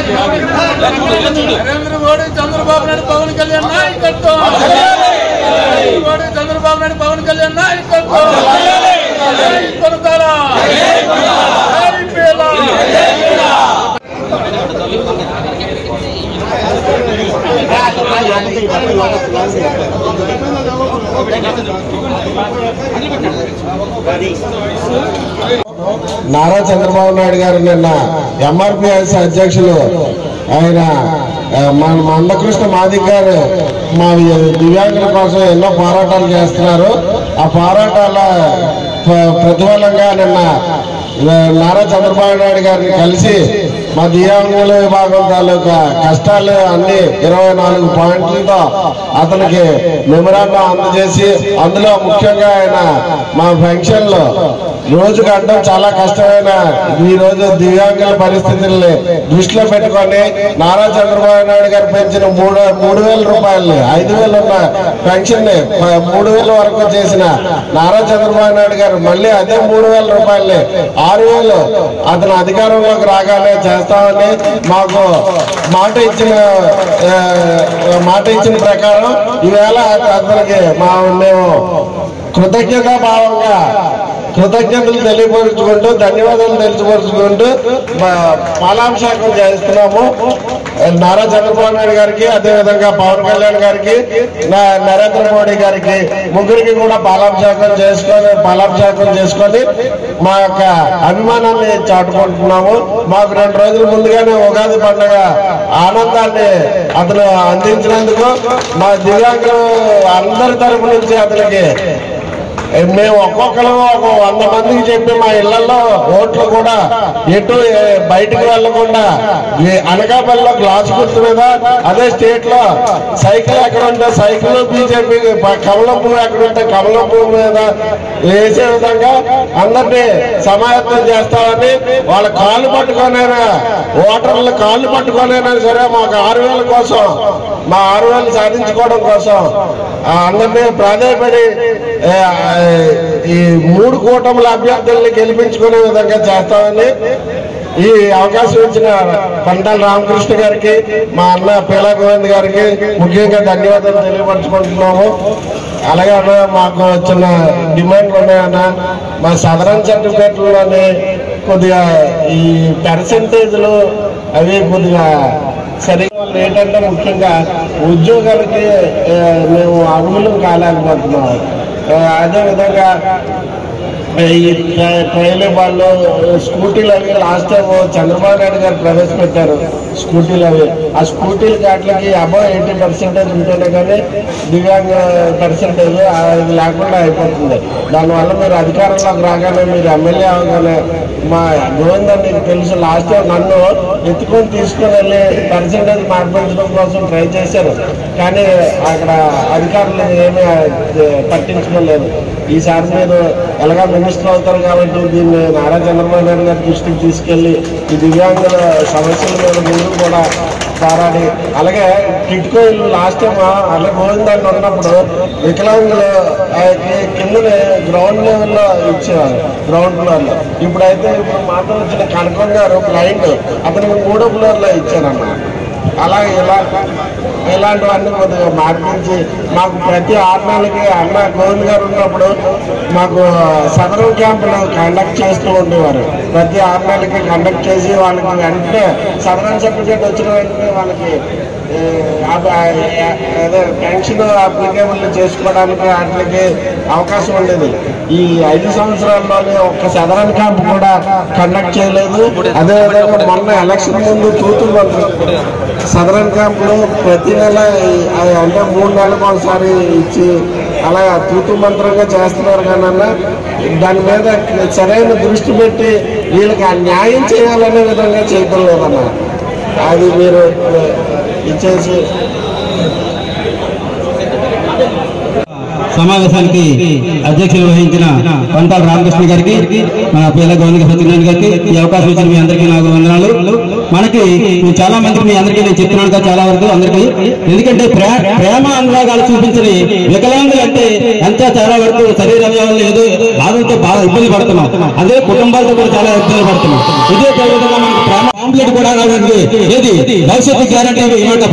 నరేంద్ర మోడీ చంద్రబాబు నాయుడు పవన్ కళ్యాణ్ నాయకత్వం. మోడీ చంద్రబాబు నాయుడు పవన్ కళ్యాణ్ నాయకత్వం. కొనతాల నారా చంద్రబాబు నాయుడు గారు నిన్న ఎంఆర్పిఎస్ అధ్యక్షులు ఆయన మందకృష్ణ మాదిక్ గారు మా దివ్యాంగుల కోసం ఎన్నో పోరాటాలు చేస్తున్నారు. ఆ పోరాటాల ప్రతిఫలంగా నిన్న నారా చంద్రబాబు నాయుడు గారిని కలిసి మా దివ్యాంగుల విభాగం తాలూకా కష్టాలు అన్ని 24 పాయింట్లతో అతనికి మెమరాండం అందజేసి అందులో ముఖ్యంగా ఆయన మా ఫంక్షన్లో రోజు గంటం చాలా కష్టమైన ఈ రోజు దివ్యాంగుల పరిస్థితుల్ని దృష్టిలో పెట్టుకొని నారా చంద్రబాబు నాయుడు గారు పెంచిన 3,000 రూపాయలని 5,000 ఉన్న పెన్షన్ ని 3,000 వరకు చేసిన నారా చంద్రబాబు నాయుడు గారు మళ్ళీ అదే 3,000 రూపాయలని 6,000 అతను అధికారంలోకి రాగానే చేస్తామని మాకు మాట ఇచ్చిన ప్రకారం ఈవేళ అతనికి మేము కృతజ్ఞతలు తెలియపరుచుకుంటూ ధన్యవాదాలు తెలియపరుచుకుంటూ పాలాభిషేకం చేస్తున్నాము. నారా చంద్రబాబు నాయుడు గారికి, అదేవిధంగా పవన్ కళ్యాణ్ గారికి, నరేంద్ర మోడీ గారికి ముగ్గురికి కూడా పాలాభిషేకం చేసుకొని మా యొక్క అభిమానాన్ని చాటుకుంటున్నాము. మాకు 2 రోజుల ముందుగానే ఉగాది పండుగ ఆనందాన్ని అతను అందించినందుకు మా దివ్యాంగులు అందరి తరపు నుంచి అతనికి మేము ఒక్కొక్కరు 100 మందికి చెప్పి మా ఇళ్లలో ఓట్లు కూడా ఎటు బయటకు వెళ్లకుండా అనకాపల్లిలో గ్లాస్ గుర్తు మీద, అదే స్టేట్ లో సైకిల్ ఎక్కడ ఉంటే సైకిల్ బీజేపీ కమలం పువ్వు ఎక్కడుంటే కమలం పువ్వు మీద వేసే విధంగా అందరినీ సమాయత్తం చేస్తామని వాళ్ళ కాళ్ళు పట్టుకొనైనా ఓటర్ల కాళ్ళు పట్టుకొనైనా సరే మాకు 6,000 కోసం మా 6,000 సాధించుకోవడం కోసం అందరినీ ప్రాధాన్యపడి ఈ 3 కూటముల అభ్యర్థుల్ని గెలిపించుకునే విధంగా చేస్తామని ఈ అవకాశం ఇచ్చిన పంటాల రామకృష్ణ గారికి, మా అన్న పీలా గోవింద్ గారికి ముఖ్యంగా ధన్యవాదాలు తెలియపరచుకుంటున్నాము. అలాగే మాకు వచ్చిన డిమాండ్లు ఉన్నాయన్న, మా సదరన్ సర్టిఫికేట్లోని కొద్దిగా ఈ పర్సెంటేజ్లు అవి కొద్దిగా సరిగ్గా ఏంటంటే ముఖ్యంగా ఉద్యోగాలకి మేము అర్హులు కాలేకపోతున్నాం. అదేవిధంగా ఈ ట్రైన్ వాళ్ళు స్కూటీలు అవి లాస్ట్ టైం చంద్రబాబు నాయుడు గారు ప్రవేశపెట్టారు. స్కూటీలు అవి ఆ స్కూటీలు వాటికి అబౌవ్ 80% ఉంటేనే కానీ దివ్యాంగ పర్సెంటేజ్ అది లేకుండా అయిపోతుంది. దానివల్ల మీరు అధికారంలోకి రాగానే మీరు ఎమ్మెల్యే అవగానే మా గోవింద మీకు తెలుసు లాస్ట్ టైం నన్ను ఎత్తుకొని తీసుకుని వెళ్ళి పర్సెంటేజ్ మార్పించడం కోసం ట్రై చేశారు. కానీ అక్కడ అధికారులు ఏమీ పట్టించుకోలేదు. ఈసారి మీరు ఎలాగా మినిస్టర్ అవుతారు కాబట్టి దీన్ని నారా చంద్రబాబు నాయుడు గారి దృష్టికి తీసుకెళ్లి ఈ దివ్యాంగుల సమస్యల మీద ముందు కూడా పోరాడి, అలాగే టిట్కో ఇల్లు లాస్ట్ టైం అలా గోవిందాన్ని ఉన్నప్పుడు వికలాంగులు కిందనే గ్రౌండ్ లెవెల్లో ఇచ్చేవారు, గ్రౌండ్ ఫ్లోర్లో. ఇప్పుడు మాత్రం వచ్చిన కనకం గారు బ్లైండ్, అతనికి 3వ ఫ్లోర్లో ఇచ్చారన్న. అలాగే ఇలాంటివన్నీ కొద్దిగా మార్పించి మాకు ప్రతి 6 నెలలకి అన్న గోవింద్ గారు ఉన్నప్పుడు మాకు సదరన్ క్యాంపులు కండక్ట్ చేస్తూ ఉండేవారు. ప్రతి 6 నెలలకి కండక్ట్ చేసి వాళ్ళకి వెంటనే సదరన్ సర్టిఫికేట్ వచ్చిన వెంటనే వాళ్ళకి అదే పెన్షన్ అప్లికేబుల్ చేసుకోవడానికి వాటికి అవకాశం ఉండేది. ఈ 5 సంవత్సరాల్లోనే ఒక్క సదరన్ క్యాంప్ కూడా కండక్ట్ చేయలేదు. అదేవిధంగా మొన్న ఎలక్షన్ ముందు తూతులు సదరన్ క్యాంపులు ప్రతి నెల అంటే 3 నెలలకు ఒకసారి ఇచ్చి అలా తూతు మంత్రంగా చేస్తున్నారు. కానీ దాని మీద సరైన దృష్టి పెట్టి వీళ్ళకి న్యాయం చేయాలనే విధంగా చేయటం లేదన్న. అది మీరు ఇచ్చేసి సమావేశానికి అధ్యక్షులు వహించిన పంటాల రామకృష్ణ గారికి, మన పీలా గోవింద సత్యనారాయణ గారికి ఈ అవకాశం ఇచ్చిన మీ అందరికీ నాకు వందనాలు. మనకి చాలా మందికి మీ అందరికీ నేను చెప్తున్నాను కదా చాలా వరకు అందరికీ, ఎందుకంటే ప్రేమ అనురాగాలు చూపించని వికలాంగులు అంటే ఎంత చాలా వరకు శరీర అవయవాలు ఏదో బాధలతో బాగా ఇబ్బంది పడుతున్నాం, అదే కుటుంబాలతో కూడా చాలా ఇబ్బంది పడుతున్నాం. ఇదే విధంగా మనకి ప్రేమ పాంప్లెట్ కూడా రావడానికి ఏది భవిష్యత్తు గ్యారంటీ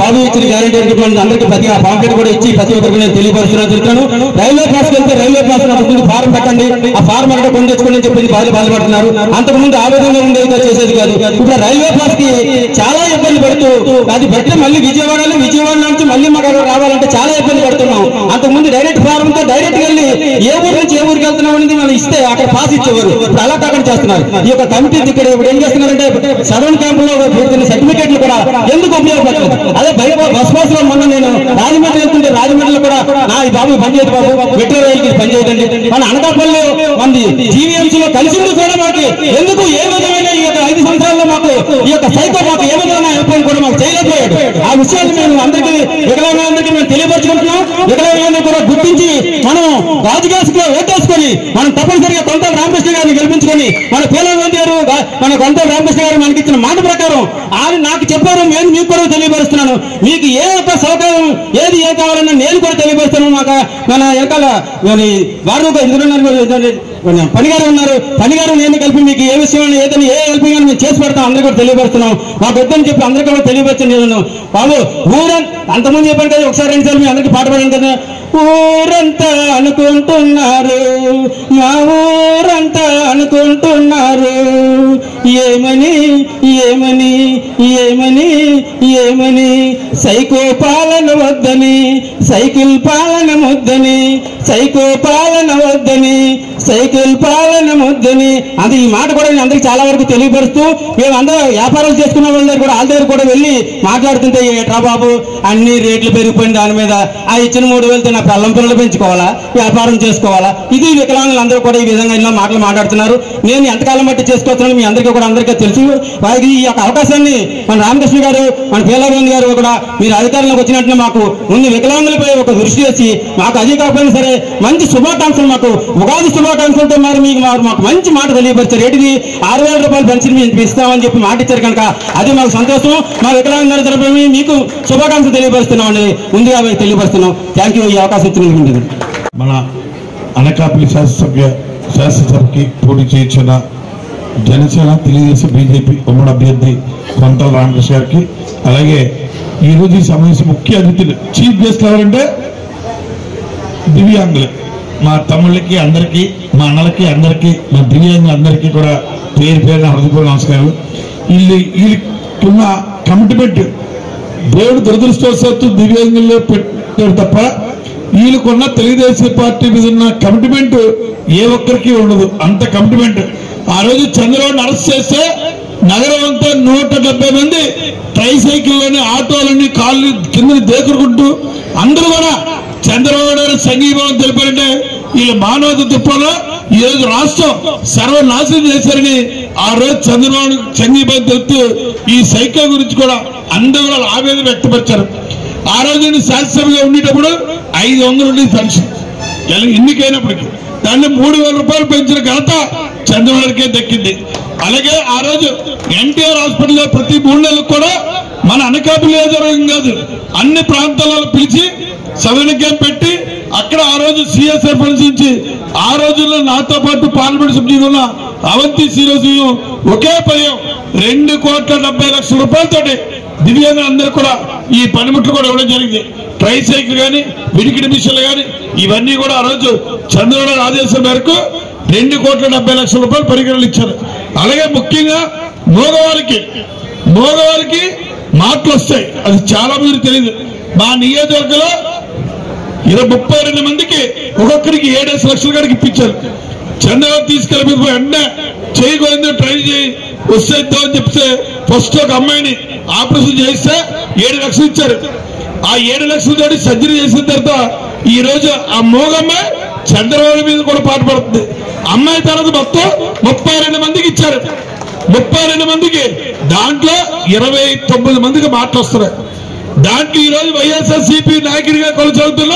బాబు ఇచ్చిన గ్యారంటీ అందరికీ ప్రతి ఆ పాంప్లెట్ కూడా ఇచ్చి ప్రతి ఒక్కరికి నేను తెలియపరుస్తున్నాను. రైల్వే క్లాస్కి వెళ్తే రైల్వే క్లాస్ ముందు ఫారం పెట్టండి, ఆ ఫారం అక్కడ కొని తెచ్చుకోండి అని చెప్పి బాధపడుతున్నారు. అంతకుముందు ఆ విధంగా ఉండేది చేసేది కాదు. ఇప్పుడు రైల్వే క్లాస్ కి చాలా ఇబ్బంది పడుతూ అది పెట్టి మళ్ళీ విజయవాడ నుంచి మళ్ళీ మాకు రావాలంటే చాలా ఇబ్బంది పడుతున్నాం. అంతకుముందు డైరెక్ట్ ఫారం తో డైరెక్ట్ వెళ్ళి ఏ ఊరు నుంచి ఏ ఊరికి వెళ్తున్నాం అనేది మనం ఇస్తే అక్కడ పాస్ ఇచ్చేవారు. ఇప్పుడు అలా కాకుండా చేస్తున్నారు. ఈ యొక్క కమిటీ ఇక్కడ ఇప్పుడు ఏం చేస్తున్నారంటే సదరన్ క్యాంప్ లో పెడుతున్న సర్టిఫికేట్లు కూడా ఎందుకు ఉపయోగపడలేదు. అదే బస్ పాస్ లో మొన్న నేను రాజమండ్రి వెళ్తుంటే రాజమండ్రిలో కూడా నా ఈ బాబు పనిచేయదు బాబు మెట్రో రైలుకి పనిచేయదండి, మన అనకాపల్లి మంది జీవీఎంసీ లో కలిసింది కూడా మాకు ఎందుకు ఏ విధమైన ఈ యొక్క 5 సంవత్సరాల్లో మాకు ఈ యొక్క సైకో మాకు ఏ విధమైన హెల్ప్ కూడా మాకు చేయలేకపోయాడు. ఆ విషయాన్ని మేము అందరికీ వికలాంగులందరికీ మేము తెలియపరుచుకుంటున్నాం. వికలాంగులందరూ కూడా గుర్తించి మనం రాజకీయ ఓటేసుకొని మనం తప్పనిసరిగా కొంతల రామకృష్ణ గారిని గెలిపించుకొని మన పేలవంతి గారు మన కొంతల రామకృష్ణ గారు మనకి ఇచ్చిన మాట ప్రకారం ఆయన నాకు చెప్పారు, నేను మీకు కూడా తెలియపరుస్తున్నాను. మీకు ఏ ఒక్క సౌకర్యం ఏది ఏ కావాలన్నా నేను కూడా తెలియపరుస్తాను. మాకు మన వెనకాల వారు పనిగారు ఉన్నారు, పనిగారు నేను కలిపి మీకు ఏ విషయం ఏదని ఏ హెల్ప్ కానీ మేము చేసి పెడతాం అందరూ కూడా తెలియపరుస్తున్నాం. మాకు వద్దని చెప్పి అందరికీ కూడా తెలియపరచండి. నేను బాబు అంతమంది చెప్పాను కదా, ఒకసారి 2 సార్లు మీ అందరికీ పాట పాడాను కదా. ఊరంతా అనుకుంటున్నారు, మా ఊరంతా అనుకుంటున్నారు, ఏమని ఏమని ఏమని ఏమని సైకో పాలన వద్దని, సైకిల్ పాలన వద్దని, సైకో పాలన వద్దని, సైకిల్ పాలన వద్దని. అది ఈ మాట కూడా నేను అందరికి చాలా వరకు తెలియపరుస్తూ మేము అందరూ వ్యాపారాలు చేసుకున్న వాళ్ళ దగ్గర కూడా వాళ్ళ దగ్గర కూడా వెళ్ళి మాట్లాడుతుంటే ఏట్రా బాబు అన్ని రేట్లు పెరిగిపోయిన దాని మీద ఆ ఇచ్చిన 3,000తో నా పిల్లం పిల్లలు పెంచుకోవాలా, వ్యాపారం చేసుకోవాలా, ఇది వికలాంగులు అందరూ కూడా ఈ విధంగా ఎన్నో మాటలు మాట్లాడుతున్నారు. నేను ఎంతకాలం బట్టి చేసుకొస్తున్నాను మీ అందరికీ కూడా అందరికీ తెలుసు. వారికి ఈ యొక్క అవకాశాన్ని మన రామకృష్ణ గారు మన పేలవంతి గారు కూడా మీరు అధికారంలోకి వచ్చినట్టు మాకు ముందు వికలాంగులపై ఒక దృష్టి చేసి మాకు అది కాకపోయినా సరే మంచి శుభాకాంక్షలు, మాకు ఉగాది శుభాకాంక్షలతో మరి మీకు మాకు మంచి మాట తెలియపరిచారు. ఏంటిది 6,000 రూపాయలు పెన్షన్ మేము ఇస్తామని చెప్పి మాట ఇచ్చారు కనుక అది మాకు సంతోషం. మా వికలాంగుల తరపున మీకు శుభాకాంక్షలు తెలియపరుస్తున్నామని ముందుగా తెలియపరుస్తున్నాం. థ్యాంక్ యూ ఈ అవకాశం ఇచ్చినందుకు. మన అనకాపల్లి శాసనసభకి పోటీ చేయించిన జనసేన తెలుగుదేశం బీజేపీ ఉమ్మడి అభ్యర్థి కొంతల రామకృష్ణ గారికి, అలాగే ఈరోజు ఈ సమావేశం ముఖ్య అతిథులు చీఫ్ గెస్ట్ ఎవరంటే దివ్యాంగులు, మా తమ్ముళ్ళకి అందరికీ మా అన్నలకి అందరికీ మా దివ్యాంగులు అందరికీ కూడా పేరు పేరున హృదయపూర్వక నమస్కారాలు. వీళ్ళకున్న కమిట్మెంట్ దేవుడు దురదృష్టవశాత్తు దివ్యాంగుల్లో పెట్టాడు తప్ప వీళ్ళకున్న తెలుగుదేశం పార్టీ మీద ఉన్న కమిట్మెంట్ ఏ ఒక్కరికి ఉండదు. అంత కమిట్మెంట్. ఆ రోజు చంద్రబాబుని అరెస్ట్ చేస్తే నగరం అంతా 170 మంది ట్రైసైకిల్లోని ఆటోలని కాళ్ళు కింద దేకురుకుంటూ అందరూ కూడా చంద్రబాబు గారు సంఘీభావం తెలిపారంటే వీళ్ళు మానవత తుప్పలో ఈ రోజు రాష్ట్రం సర్వనాశనం చేశారని ఆ రోజు చంద్రబాబు సంఘీభావం తెలుపుతూ ఈ సైకో గురించి కూడా అందరూ కూడా ఆవేదన వ్యక్తపరిచారు. ఆ రోజు శాసనసభగా ఉండేటప్పుడు 500 ఉండే పెన్షన్ ఎన్నికైనప్పటికీ దాన్ని 3,000 రూపాయలు పెంచిన ఘనత చంద్రబాబుకే దక్కింది. అలాగే ఆ రోజు ఎన్టీఆర్ హాస్పిటల్లో ప్రతి 3 నెలలకు కూడా మన అనకాపల్లి నియోజకవర్గం కాదు అన్ని ప్రాంతాలలో పిలిచి సభ్యునికేం పెట్టి అక్కడ ఆ రోజు సిఎస్ఆర్ ఫండ్స్ నుంచి ఆ రోజుల్లో నాతో పాటు పార్లమెంట్ సభ్యులు ఉన్న అవంతి శ్రీనివాసు ఒకే పర్యం 2,70,00,000 రూపాయలతోటి దివ్యాంగులు అందరూ కూడా ఈ పనిముట్లు కూడా ఇవ్వడం జరిగింది. ట్రైసైకిల్ కానీ విడికిడి మిషన్లు కానీ ఇవన్నీ కూడా ఆ రోజు చంద్రబాబు ఆదేశం మేరకు 2,70,00,000 రూపాయలు పరిగణలు ఇచ్చారు. అలాగే ముఖ్యంగా మోగవారికి మాటలు వస్తాయి, అది చాలా మంది తెలియదు. మా నియోజకవర్గంలో 32 మందికి ఒక్కొక్కరికి 7 లక్షల కాడికి ఇప్పించారు. చంద్రబాబు తీసుకెళ్ళి వెంటనే చేయకూడదు ట్రై చేయి వస్తే అని చెప్తే ఫస్ట్ ఒక అమ్మాయిని ఆపరేషన్ చేస్తే 7 లక్షలు ఇచ్చారు. ఆ 7 లక్షలతో సర్జరీ చేసిన తర్వాత ఈ రోజు ఆ మోగమ్మాయి చంద్రబాబు మీద కూడా పాటు పడుతుంది. అమ్మాయి తర్వాత మొత్తం 32 మందికి ఇచ్చారు. 32 మందికి దాంట్లో 29 మందికి మాటలు వస్తున్నాయి. దాంట్లో ఈ రోజు వైఎస్ఆర్సీపీ నాయకుడిగా కొనసాగుతున్న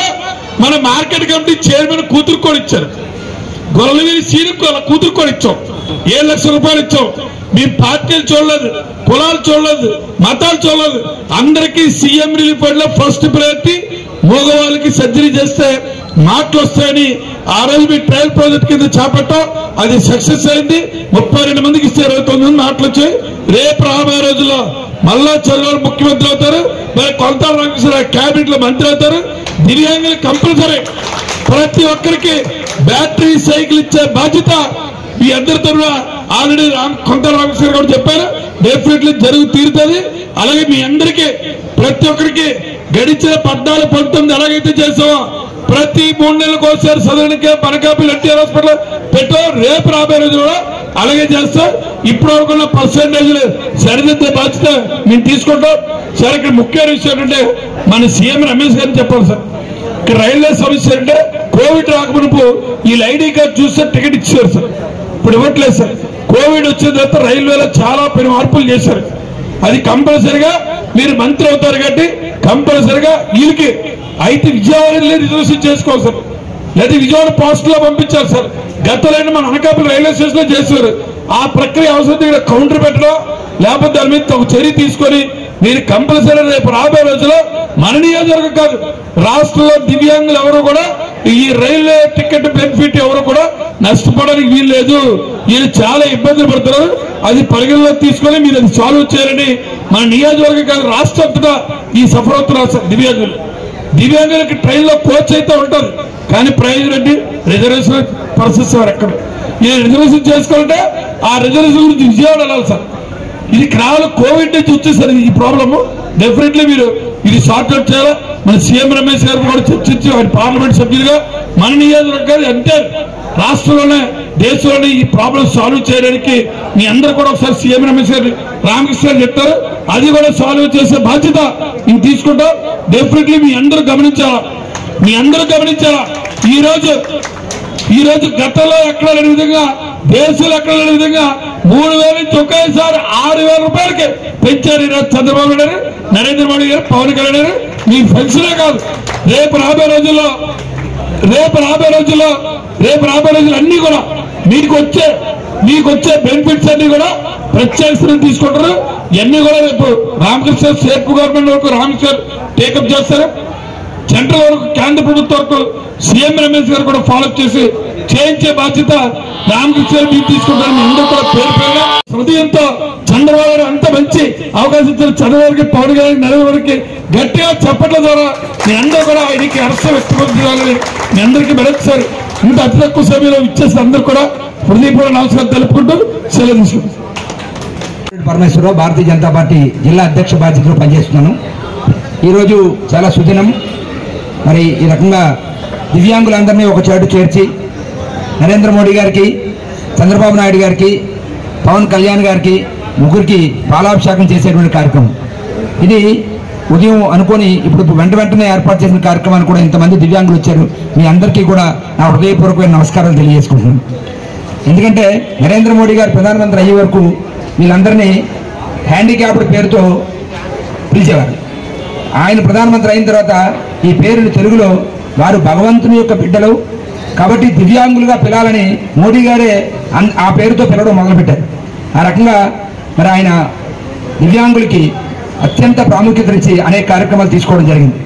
మన మార్కెట్ కమిటీ చైర్మన్ కూతురు కూడా ఇచ్చారు. గొల్లవీరి సీను కూతురు కూడా ఇచ్చాం. 7 లక్షల రూపాయలు ఇచ్చాం. మీ పార్టీలు చూడలేదు, కులాలు చూడలేదు, మతాలు చూడలేదు. అందరికీ సీఎం రిలీఫ్ ఫండ్ లో ఫస్ట్ ప్రయారిటీ మగవాళ్ళకి సర్జరీ చేస్తే మాటలు వస్తాయని ఆ రోజు మీ ట్రయల్ ప్రాజెక్ట్ కింద చేపట్టాం. అది సక్సెస్ అయింది. 32 మందికి ఇస్తే 29 మంది మాటలు వచ్చాయి. రేపు రాబోయే రోజుల్లో మళ్ళా చంద్రబాబు ముఖ్యమంత్రి అవుతారు, మరి కొంత రామకృష్ణరావు క్యాబినెట్ లో మంత్రి అవుతారు. దివ్యాంగులు కంపల్సరీ ప్రతి ఒక్కరికి బ్యాటరీ సైకిల్ ఇచ్చే బాధ్యత మీ అందరి తరఫున ఆల్రెడీ కొంత రామకృష్ణ గారు చెప్పారు. డెఫినెట్లీ జరుగు తీరుతుంది. అలాగే మీ అందరికీ ప్రతి ఒక్కరికి గడిచిన 14, 19 ఎలాగైతే చేసామో ప్రతి 3 నెలలకు ఒకసారి సదరణకి పనకాపల్లి ఎన్టీఆర్ హాస్పిటల్ పెట్టో రేపు రాబోయే రోజు కూడా అలాగే చేస్తాం. ఇప్పుడు వరకున్న పర్సెంటేజ్లు సరిదిద్దే బాధ్యత మేము తీసుకుంటాం. సార్ ఇక్కడ ముఖ్యమైన విషయం ఏంటంటే మన సీఎం రమేష్ గారిని చెప్పాలి సార్. ఇక్కడ రైల్వే సమస్య అంటే కోవిడ్ రాకమునుపు వీళ్ళు ఐడి కార్డు చూస్తే టికెట్ ఇచ్చారు సార్. ఇప్పుడు ఇవ్వట్లేదు సార్. కోవిడ్ వచ్చిన తర్వాత రైల్వేలో చాలా పెను మార్పులు చేశారు. అది కంపల్సరిగా మీరు మంత్రి అవుతారు కాబట్టి కంపల్సరిగా వీళ్ళకి అయితే విజయవాడలో రిజర్వేషన్ చేసుకోవాలి సార్, లేదా విజయవాడ పోస్ట్ లో పంపించాలి సార్. గతంలో మన అనకాపల్లి రైల్వే స్టేషన్ లో చేశారు. ఆ ప్రక్రియ అవసరం ఇక్కడ కౌంటర్ పెట్టడం, లేకపోతే దాని మీద ఒక చర్య తీసుకొని మీరు కంపల్సరీ రేపు రాబోయే రోజుల్లో మన నియోజకవర్గం కాదు రాష్ట్రంలో దివ్యాంగులు ఎవరు కూడా ఈ రైల్వే టికెట్ బెనిఫిట్ ఎవరు కూడా నష్టపోవడానికి వీలు లేదు. వీళ్ళు చాలా ఇబ్బందులు పడుతున్నారు. అది పరిగణలోకి తీసుకొని మీరు అది సాల్వ్ చేయాలని మన నియోజకవర్గం కాదు రాష్ట్రం అంతటా ఈ సఫర్ అవుతున్నారు సార్. దివ్యాంగులకి ట్రైన్ లో కోచ్ అయితే ఉంటుంది, కానీ ప్రయోజనం ఏంటి? రిజర్వేషన్ పర్సెస్ ఎక్కడ ఈ రిజర్వేషన్ చేసుకోవాలంటే ఆ రిజర్వేషన్ గురించి విజయవాడ వెళ్ళాలి సార్. ఇది కేవలం కోవిడ్ నుంచి వచ్చేసరి ఈ ప్రాబ్లము. డెఫినెట్లీ మీరు ఇది సార్ట్అవుట్ చేయాలి. మన సీఎం రమేష్ గారు కూడా చర్చించి ఆయన పార్లమెంట్ సభ్యులుగా మన నియోజకవర్గాలు అంటే రాష్ట్రంలోనే దేశంలోనే ఈ ప్రాబ్లమ్ సాల్వ్ చేయడానికి మీ అందరూ కూడా ఒకసారి సీఎం రమేష్ గారు రామకృష్ణ గారు చెప్తారు. అది కూడా సాల్వ్ చేసే బాధ్యత మేము తీసుకుంటాం. డెఫినెట్లీ మీ అందరూ గమనించాలా. ఈ రోజు గతంలో ఎక్కడ లేని విధంగా దేశంలో ఎక్కడ లేని విధంగా 3,000 నుంచి ఒకేసారి 6,000 రూపాయలకి పెంచారు ఈరోజు చంద్రబాబు నాయుడు గారు, నరేంద్ర మోడీ గారు, పవన్ కళ్యాణ్ గారు. మీ పెన్షనే కాదు రేపు రాబోయే రోజుల్లో అన్ని కూడా మీకు వచ్చే బెనిఫిట్స్ అన్ని కూడా ప్రత్యేక తీసుకుంటారు. ఇవన్నీ కూడా రేపు రామకృష్ణ స్టేట్ గవర్నమెంట్ వరకు రామకృష్ణ టేకప్ చేస్తారు. సెంట్రల్ వరకు కేంద్ర ప్రభుత్వం వరకు సీఎం రమేష్ గారు కూడా ఫాలోఅప్ చేసి చేయించే బాధ్యత రామకృష్ణ మీరు తీసుకుంటారని అందరూ కూడా పేరు పేరుగా హృదయంతో చంద్రబాబు గారు అంత మంచి అవకాశం ఇచ్చిన చంద్రబాబుకి, పవన్ గారికి, నరేంద్ర మోడీకి గట్టిగా చెప్పట్ల ద్వారా మీ అందరూ కూడా ఆయనకి హర్షం వ్యక్తపరచాలని మీ అందరికీ మరొకసారి ఇంత అతి తక్కువ సమయంలో ఇచ్చేసి అందరూ కూడా హృదయపూర్వక నమస్కారం తెలుపుకుంటూ సెలవు తీసుకుంటారు. పరమేశ్వరరావు, భారతీయ జనతా పార్టీ జిల్లా అధ్యక్ష బాధ్యతలో పనిచేస్తున్నాను. ఈరోజు చాలా సుదినం. మరి ఈ రకంగా దివ్యాంగులందరినీ ఒక చోటు చేర్చి నరేంద్ర మోడీ గారికి, చంద్రబాబు నాయుడు గారికి, పవన్ కళ్యాణ్ గారికి ముగ్గురికి పాలాభిషేకం చేసేటువంటి కార్యక్రమం ఇది. ఉదయం అనుకొని ఇప్పుడు వెంటనే ఏర్పాటు చేసిన కార్యక్రమాన్ని కూడా ఇంతమంది దివ్యాంగులు వచ్చారు. మీ అందరికీ కూడా నా హృదయపూర్వకమైన నమస్కారాలు తెలియజేసుకుంటున్నాను. ఎందుకంటే నరేంద్ర మోడీ గారు ప్రధానమంత్రి అయ్యే వరకు వీళ్ళందరినీ హ్యాండిక్యాప్డ్ పేరుతో పిలిచేవారు. ఆయన ప్రధానమంత్రి అయిన తర్వాత ఈ పేరుని తెలుగులో వారు భగవంతుని యొక్క బిడ్డలు కాబట్టి దివ్యాంగులుగా పిలాలని మోడీ గారే ఆ పేరుతో పిలవడం మొదలుపెట్టారు. ఆ రకంగా మరి ఆయన దివ్యాంగులకి అత్యంత ప్రాముఖ్యతనిచ్చి అనేక కార్యక్రమాలు తీసుకోవడం జరిగింది.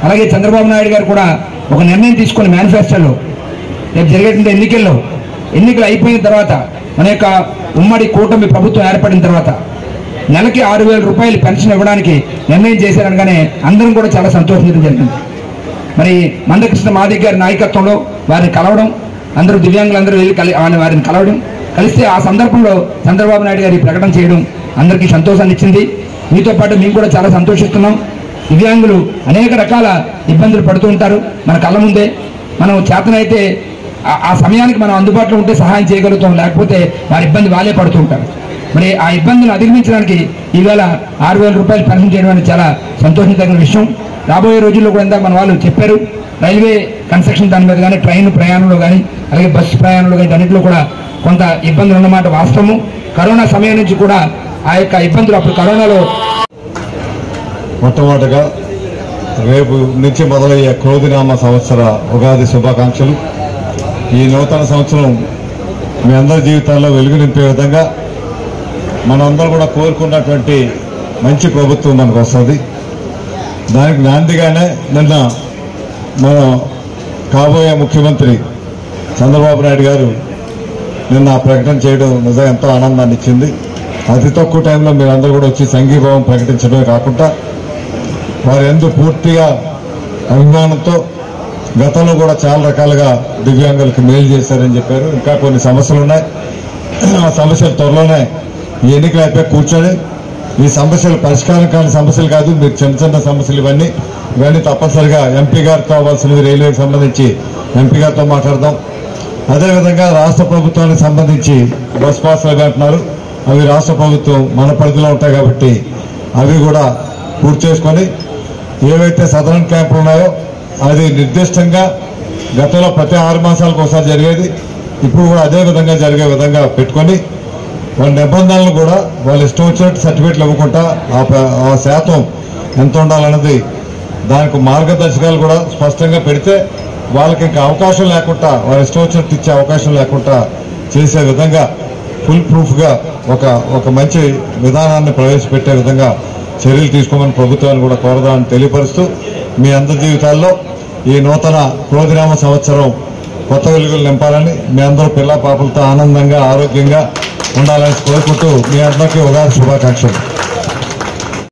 అలాగే చంద్రబాబు నాయుడు గారు కూడా ఒక నిర్ణయం తీసుకుని మేనిఫెస్టోలో రేపు జరిగేటువంటి ఎన్నికలు అయిపోయిన తర్వాత మన యొక్క ఉమ్మడి కూటమి ప్రభుత్వం ఏర్పడిన తర్వాత నెలకి 6,000 రూపాయలు పెన్షన్ ఇవ్వడానికి నిర్ణయం చేశారనగానే అందరం కూడా చాలా సంతోషించడం జరిగింది. మరి మందకృష్ణ మాదిక్ గారి నాయకత్వంలో వారిని కలవడం, అందరూ దివ్యాంగులందరూ వెళ్ళి వారిని కలిస్తే ఆ సందర్భంలో చంద్రబాబు నాయుడు గారి ప్రకటన చేయడం అందరికీ సంతోషాన్ని ఇచ్చింది. మీతో పాటు మేము కూడా చాలా సంతోషిస్తున్నాం. దివ్యాంగులు అనేక రకాల ఇబ్బందులు పడుతూ ఉంటారు. మన కళ్ళ ముందే మనం చేతనైతే ఆ సమయానికి మనం అందుబాటులో ఉంటే సహాయం చేయగలుగుతాం, లేకపోతే వారి ఇబ్బంది వాళ్ళే పడుతూ ఉంటారు. మరి ఆ ఇబ్బందులను అధిగమించడానికి ఈవేళ 6,000 రూపాయలు పెన్షన్ చేయడం అనేది చాలా సంతోషించదగిన విషయం. రాబోయే రోజుల్లో కూడా ఇందాక మన వాళ్ళు చెప్పారు, రైల్వే కన్స్ట్రక్షన్ దాని మీద కానీ, ట్రైన్ ప్రయాణంలో కానీ, అలాగే బస్సు ప్రయాణంలో కానీ అన్నింటిలో కూడా కొంత ఇబ్బందులు ఉన్నమాట వాస్తవము. కరోనా సమయం నుంచి కూడా ఆ యొక్క ఇబ్బందులు అప్పుడు కరోనాలో మొట్టమొదటిగా రేపు నుంచి మొదలయ్యే క్రోధినామ సంవత్సర ఉగాది శుభాకాంక్షలు. ఈ నూతన సంవత్సరం మీ అందరి జీవితాల్లో వెలుగు నింపే విధంగా మనందరం కూడా కోరుకున్నటువంటి మంచి ప్రభుత్వం మనకు వస్తుంది. దానికి నాందిగానే నిన్న మన కాబోయే ముఖ్యమంత్రి చంద్రబాబు నాయుడు గారు నిన్న ప్రకటన చేయడం నిజంగా ఎంతో ఆనందాన్ని ఇచ్చింది. అతి తక్కువ టైంలో మీరందరూ కూడా వచ్చి సంఘీభావం ప్రకటించడమే కాకుండా వారి యందు పూర్తిగా అభిమానంతో గతంలో కూడా చాలా రకాలుగా దివ్యాంగులకు మేలు చేశారని చెప్పారు. ఇంకా కొన్ని సమస్యలు ఉన్నాయి. ఆ సమస్యలు త్వరలోనే ఈ ఎన్నికలు అయిపోయి కూర్చొని ఈ సమస్యలు పరిష్కారం కాని సమస్యలు కాదు, మీరు చిన్న చిన్న సమస్యలు ఇవన్నీ తప్పనిసరిగా ఎంపీ గారితో అవ్వాల్సినవి, రైల్వేకి సంబంధించి ఎంపీ గారితో మాట్లాడదాం. అదేవిధంగా రాష్ట్ర ప్రభుత్వానికి సంబంధించి బస్ పాస్లు అవి అంటున్నారు, అవి రాష్ట్ర ప్రభుత్వం మన పరిధిలో ఉంటాయి కాబట్టి అవి కూడా పూర్తి చేసుకొని ఏవైతే సదరన్ క్యాంపులు ఉన్నాయో అది నిర్దిష్టంగా గతంలో ప్రతి 6 మాసాలకు ఒకసారి జరిగేది, ఇప్పుడు కూడా అదే విధంగా జరిగే విధంగా పెట్టుకొని వాళ్ళ నిబంధనలు కూడా వాళ్ళు ఇష్టం వచ్చినట్టు సర్టిఫికేట్లు ఇవ్వకుండా ఆ శాతం ఎంత ఉండాలన్నది దానికి మార్గదర్శకాలు కూడా స్పష్టంగా పెడితే వాళ్ళకి ఇంకా అవకాశం లేకుండా వాళ్ళ ఇష్టం వచ్చినట్టు ఇచ్చే అవకాశం లేకుండా చేసే విధంగా ఫుల్ ప్రూఫ్గా ఒక మంచి విధానాన్ని ప్రవేశపెట్టే విధంగా చర్యలు తీసుకోమని ప్రభుత్వాన్ని కూడా కోరదామని తెలియపరుస్తూ మీ అందరి జీవితాల్లో ఈ నూతన క్రోధినామ సంవత్సరం కొత్త వెలుగులు నింపాలని, మీ అందరూ పిల్ల పాపలతో ఆనందంగా ఆరోగ్యంగా ఉండాలని కోరుకుంటూ మీ అందరికీ ఉగాది శుభాకాంక్షలు.